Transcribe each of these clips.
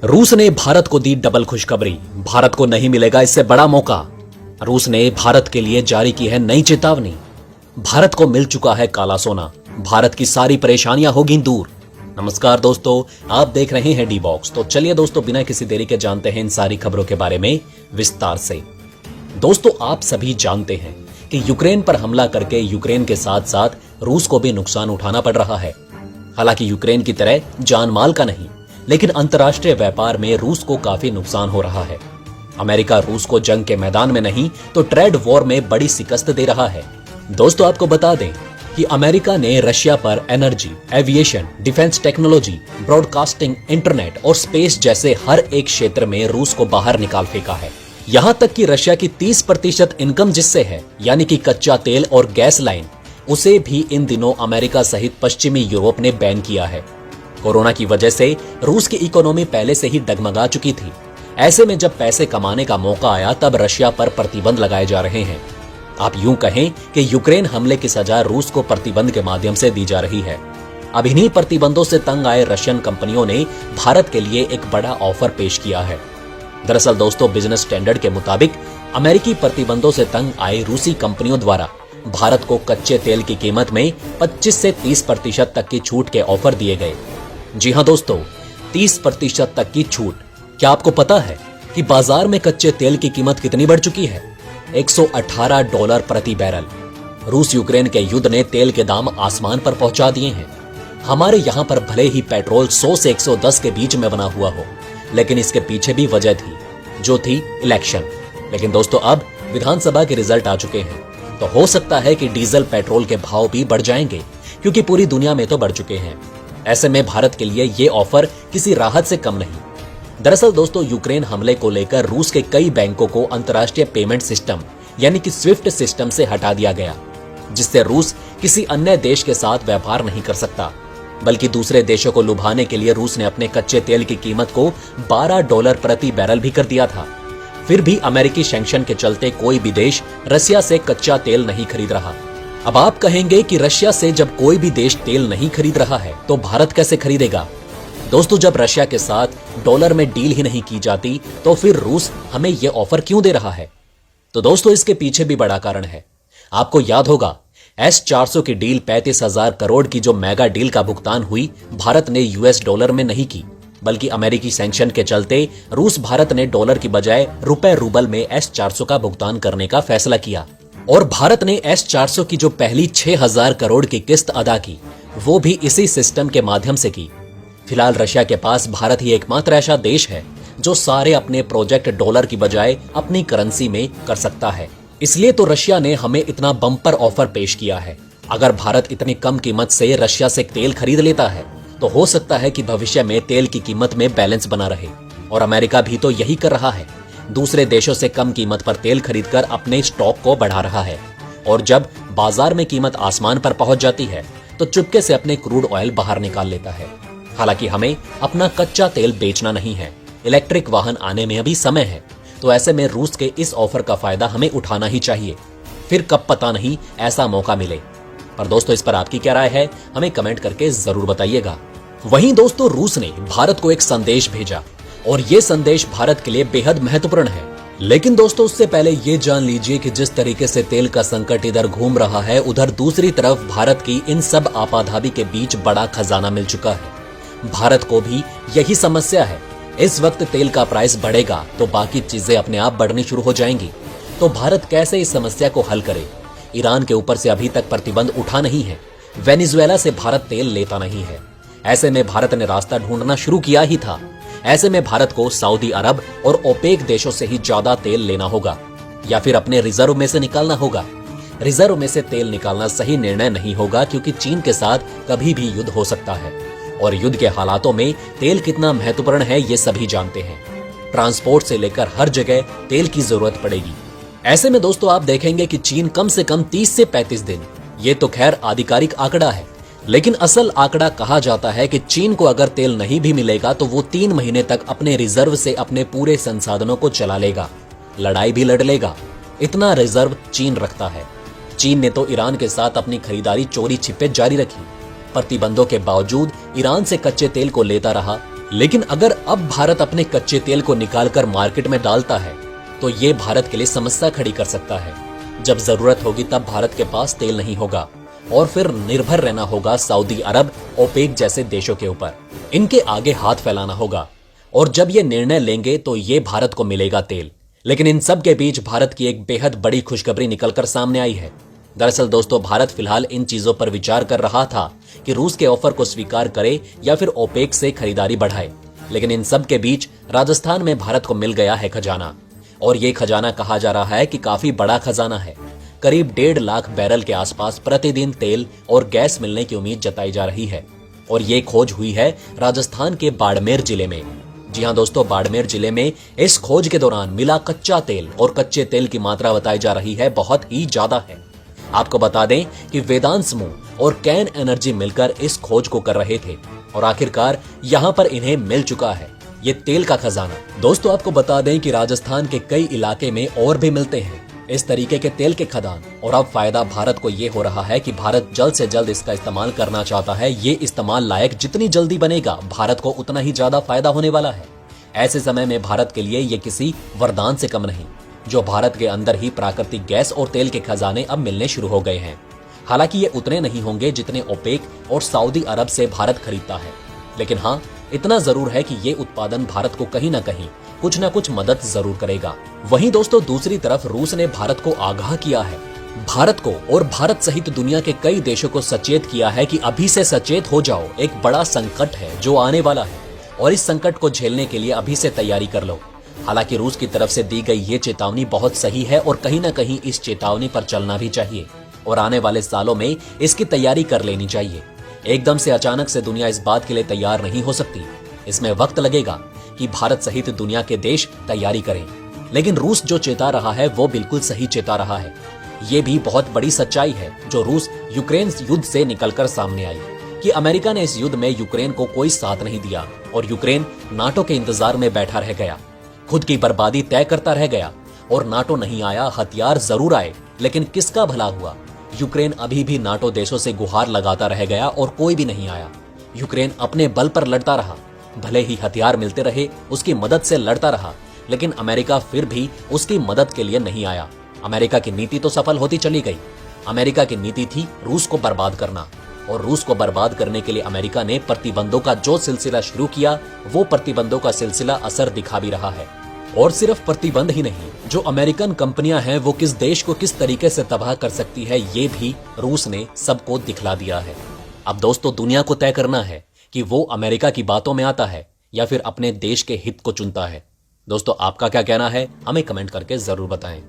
रूस ने भारत को दी डबल खुशखबरी। भारत को नहीं मिलेगा इससे बड़ा मौका। रूस ने भारत के लिए जारी की है नई चेतावनी। भारत को मिल चुका है काला सोना। भारत की सारी परेशानियां होगी दूर। नमस्कार दोस्तों, आप देख रहे हैं डी बॉक्स। तो चलिए दोस्तों, बिना किसी देरी के जानते हैं इन सारी खबरों के बारे में विस्तार से। दोस्तों, आप सभी जानते हैं कि यूक्रेन पर हमला करके यूक्रेन के साथ साथ रूस को भी नुकसान उठाना पड़ रहा है। हालांकि यूक्रेन की तरह जान माल का नहीं, लेकिन अंतर्राष्ट्रीय व्यापार में रूस को काफी नुकसान हो रहा है। अमेरिका रूस को जंग के मैदान में नहीं तो ट्रेड वॉर में बड़ी शिकस्त दे रहा है। दोस्तों, आपको बता दें कि अमेरिका ने रशिया पर energy, aviation, defence technology, broadcasting, internet और स्पेस जैसे हर एक क्षेत्र में रूस को बाहर निकाल फेंका है। यहां तक कि रशिया की 30% इनकम जिससे है, यानी कि कच्चा तेल और गैस लाइन, उसे भी इन दिनों अमेरिका सहित पश्चिमी यूरोप ने बैन किया है। कोरोना की वजह से रूस की इकोनॉमी पहले से ही डगमगा चुकी थी। ऐसे में जब पैसे कमाने का मौका आया तब रशिया पर प्रतिबंध लगाए जा रहे हैं। आप यूं कहें कि यूक्रेन हमले की सजा रूस को प्रतिबंध के माध्यम से दी जा रही है। अब इन्हीं प्रतिबंधों से तंग आए रशियन कंपनियों ने भारत के लिए एक बड़ा ऑफर पेश किया है। दरअसल दोस्तों, बिजनेस स्टैंडर्ड के मुताबिक अमेरिकी प्रतिबंधों से तंग आए रूसी कंपनियों द्वारा भारत को कच्चे तेल की कीमत में 25 से 30% तक की छूट के ऑफर दिए गए। जी हां दोस्तों, 30% तक की छूट। क्या आपको पता है कि बाजार में कच्चे तेल की कीमत कितनी बढ़ चुकी है? $118 प्रति बैरल। रूस यूक्रेन के युद्ध ने तेल के दाम आसमान पर पहुंचा दिए हैं। हमारे यहां पर भले ही पेट्रोल 100 से 110 के बीच में बना हुआ हो, लेकिन इसके पीछे भी वजह थी, जो थी इलेक्शन। लेकिन दोस्तों, अब विधानसभा के रिजल्ट आ चुके हैं, तो हो सकता है कि डीजल पेट्रोल के भाव भी बढ़ जाएंगे, क्योंकि पूरी दुनिया में तो बढ़ चुके हैं। ऐसे में भारत के लिए ये ऑफर किसी राहत से कम नहीं। दरअसल दोस्तों, यूक्रेन हमले को लेकर रूस के कई बैंकों को अंतर्राष्ट्रीय पेमेंट सिस्टम यानी कि स्विफ्ट सिस्टम से हटा दिया गया, जिससे रूस किसी अन्य देश के साथ व्यापार नहीं कर सकता। बल्कि दूसरे देशों को लुभाने के लिए रूस ने अपने कच्चे तेल की कीमत को $12 प्रति बैरल भी कर दिया था। फिर भी अमेरिकी सैंक्शन के चलते कोई भी देश रशिया से कच्चा तेल नहीं खरीद रहा। अब आप कहेंगे कि रशिया से जब कोई भी देश तेल नहीं खरीद रहा है तो भारत कैसे खरीदेगा? दोस्तों, जब रशिया के साथ डॉलर में डील ही नहीं की जाती तो फिर रूस हमें यह ऑफर क्यों दे रहा है? तो दोस्तों, इसके पीछे भी बड़ा कारण है। आपको याद होगा, S-400 की डील 35,000 करोड़ की जो मेगा डील का भुगतान हुई, भारत ने US डॉलर में नहीं की, बल्कि अमेरिकी सैंक्शन के चलते रूस भारत ने डॉलर की बजाय रुपए रूबल में S-400 का भुगतान करने का फैसला किया। और भारत ने S-400 की जो पहली 6,000 करोड़ की किस्त अदा की, वो भी इसी सिस्टम के माध्यम से की। फिलहाल रशिया के पास भारत ही एकमात्र ऐसा देश है जो सारे अपने प्रोजेक्ट डॉलर की बजाय अपनी करेंसी में कर सकता है। इसलिए तो रशिया ने हमें इतना बम्पर ऑफर पेश किया है। अगर भारत इतनी कम कीमत से रशिया से तेल खरीद लेता है तो हो सकता है कि भविष्य में तेल की कीमत में बैलेंस बना रहे। और अमेरिका भी तो यही कर रहा है, दूसरे देशों से कम कीमत पर तेल खरीदकर अपने स्टॉक को बढ़ा रहा है। और जब बाजार में कीमत आसमान पर पहुंच जाती है तो चुपके से अपने क्रूड ऑयल बाहर निकाल लेता है। हालांकि हमें अपना कच्चा तेल बेचना नहीं है, इलेक्ट्रिक वाहन आने में अभी समय है। तो ऐसे में रूस के इस ऑफर का फायदा हमें उठाना ही चाहिए। फिर कब पता नहीं ऐसा मौका मिले। पर दोस्तों, इस पर आपकी क्या राय है, हमें कमेंट करके जरूर बताइएगा। वहीं दोस्तों, रूस ने भारत को एक संदेश भेजा और ये संदेश भारत के लिए बेहद महत्वपूर्ण है। लेकिन दोस्तों, उससे पहले ये जान लीजिए कि जिस तरीके से तेल का संकट इधर घूम रहा है, उधर दूसरी तरफ भारत की इन सब आपाधापी के बीच बड़ा खजाना मिल चुका है। भारत को भी यही समस्या है। इस वक्त तेल का प्राइस बढ़ेगा तो बाकी चीजें अपने आप बढ़नी शुरू हो जाएंगी। तो भारत कैसे इस समस्या को हल करे? ईरान के ऊपर से अभी तक प्रतिबंध उठा नहीं है। वेनेजुएला से भारत तेल लेता नहीं है। ऐसे में भारत ने रास्ता ढूंढना शुरू किया ही था। ऐसे में भारत को सऊदी अरब और ओपेक देशों से ही ज्यादा तेल लेना होगा, या फिर अपने रिजर्व में से निकालना होगा। रिजर्व में से तेल निकालना सही निर्णय नहीं होगा, क्योंकि चीन के साथ कभी भी युद्ध हो सकता है। और युद्ध के हालातों में तेल कितना महत्वपूर्ण है ये सभी जानते हैं। ट्रांसपोर्ट से लेकर हर जगह तेल की जरूरत पड़ेगी। ऐसे में दोस्तों, आप देखेंगे कि चीन कम से कम 30 से 35 दिन, ये तो खैर आधिकारिक आंकड़ा है, लेकिन असल आंकड़ा कहा जाता है कि चीन को अगर तेल नहीं भी मिलेगा तो वो 3 महीने तक अपने रिजर्व से अपने पूरे संसाधनों को चला लेगा, लड़ाई भी लड़ लेगा। इतना रिजर्व चीन रखता है। चीन ने तो ईरान के साथ अपनी खरीदारी चोरी छिपे जारी रखी। प्रतिबंधों के बावजूद ईरान से कच्चे तेल को लेता रहा, लेकिन अगर अब भारत अपने कच्चे तेल को निकालकर मार्केट में डालता है तो ये भारत के लिए समस्या खड़ी कर सकता है। जब जरूरत होगी तब भारत के पास तेल नहीं होगा और फिर निर्भर रहना होगा सऊदी अरब, ओपेक जैसे देशों के ऊपर। इनके आगे हाथ फैलाना होगा और जब ये निर्णय लेंगे तो ये भारत को मिलेगा तेल। लेकिन इन सब के बीच भारत की एक बेहद बड़ी खुशखबरी निकलकर सामने आई है। दरअसल दोस्तों, भारत फिलहाल इन चीजों पर विचार कर रहा था कि रूस के ऑफर को स्वीकार करे या फिर ओपेक से खरीदारी बढ़ाए। लेकिन इन सब के बीच राजस्थान में भारत को मिल गया है खजाना, और ये खजाना कहा जा रहा है कि काफी बड़ा खजाना है। करीब 1.5 लाख बैरल के आसपास प्रतिदिन तेल और गैस मिलने की उम्मीद जताई जा रही है। और ये खोज हुई है राजस्थान के बाड़मेर जिले में। जी हां दोस्तों, बाड़मेर जिले में इस खोज के दौरान मिला कच्चा तेल और कच्चे तेल की मात्रा बताई जा रही है बहुत ही ज्यादा है। आपको बता दें कि वेदांत समूह और कैन एनर्जी मिलकर इस खोज को कर रहे थे और आखिरकार यहां पर इन्हें मिल चुका है ये तेल का खजाना। दोस्तों, आपको बता दें कि राजस्थान के कई इलाके में और भी मिलते हैं इस तरीके के तेल के खदान, और अब फायदा भारत को ये हो रहा है कि भारत जल्द से जल्द इसका इस्तेमाल करना चाहता है। ये इस्तेमाल लायक जितनी जल्दी बनेगा भारत को उतना ही ज्यादा फायदा होने वाला है। ऐसे समय में भारत के लिए ये किसी वरदान से कम नहीं, जो भारत के अंदर ही प्राकृतिक गैस और तेल के खजाने अब मिलने शुरू हो गए हैं। हालांकि ये उतने नहीं होंगे जितने ओपेक और सऊदी अरब से भारत खरीदता है, लेकिन हाँ, इतना जरूर है कि ये उत्पादन भारत को कहीं ना कहीं कुछ ना कुछ मदद जरूर करेगा। वहीं दोस्तों, दूसरी तरफ रूस ने भारत को आगाह किया है। भारत को और भारत सहित दुनिया के कई देशों को सचेत किया है कि अभी से सचेत हो जाओ, एक बड़ा संकट है जो आने वाला है और इस संकट को झेलने के लिए अभी से तैयारी कर लो। हालांकि रूस की तरफ से दी गई ये चेतावनी बहुत सही है और कहीं ना कहीं इस चेतावनी पर चलना भी चाहिए और आने वाले सालों में इसकी तैयारी कर लेनी चाहिए। एकदम से अचानक से दुनिया इस बात के लिए तैयार नहीं हो सकती। इसमें वक्त लगेगा कि भारत सहित दुनिया के देश तैयारी करें। लेकिन रूस जो चेता रहा है वो बिल्कुल सही चेता रहा है। ये भी बहुत बड़ी सच्चाई है जो रूस यूक्रेन युद्ध से निकलकर सामने आई कि अमेरिका ने इस युद्ध में यूक्रेन को कोई साथ नहीं दिया और यूक्रेन नाटो के इंतजार में बैठा रह गया, खुद की बर्बादी तय करता रह गया। और नाटो नहीं आया, हथियार जरूर आए, लेकिन किसका भला हुआ? यूक्रेन अभी भी नाटो देशों से गुहार लगाता रह गया और कोई भी नहीं आया। यूक्रेन अपने बल पर लड़ता रहा, भले ही हथियार मिलते रहे, उसकी मदद से लड़ता रहा, लेकिन अमेरिका फिर भी उसकी मदद के लिए नहीं आया। अमेरिका की नीति तो सफल होती चली गई। अमेरिका की नीति थी रूस को बर्बाद करना, और रूस को बर्बाद करने के लिए अमेरिका ने प्रतिबंधों का जो सिलसिला शुरू किया, वो प्रतिबंधों का सिलसिला असर दिखा भी रहा है। और सिर्फ प्रतिबंध ही नहीं, जो अमेरिकन कंपनियां हैं वो किस देश को किस तरीके से तबाह कर सकती है, ये भी रूस ने सबको दिखला दिया है। अब दोस्तों, दुनिया को तय करना है कि वो अमेरिका की बातों में आता है या फिर अपने देश के हित को चुनता है। दोस्तों, आपका क्या कहना है, हमें कमेंट करके जरूर बताएं।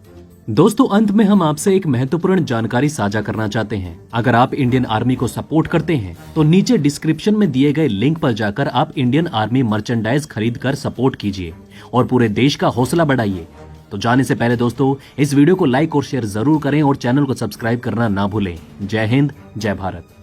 दोस्तों, अंत में हम आपसे एक महत्वपूर्ण जानकारी साझा करना चाहते हैं। अगर आप इंडियन आर्मी को सपोर्ट करते हैं तो नीचे डिस्क्रिप्शन में दिए गए लिंक पर जाकर आप इंडियन आर्मी मर्चेंडाइज खरीद कर सपोर्ट कीजिए और पूरे देश का हौसला बढ़ाइए। तो जाने से पहले दोस्तों, इस वीडियो को लाइक और शेयर जरूर करें और चैनल को सब्सक्राइब करना ना भूलें। जय हिंद, जय भारत।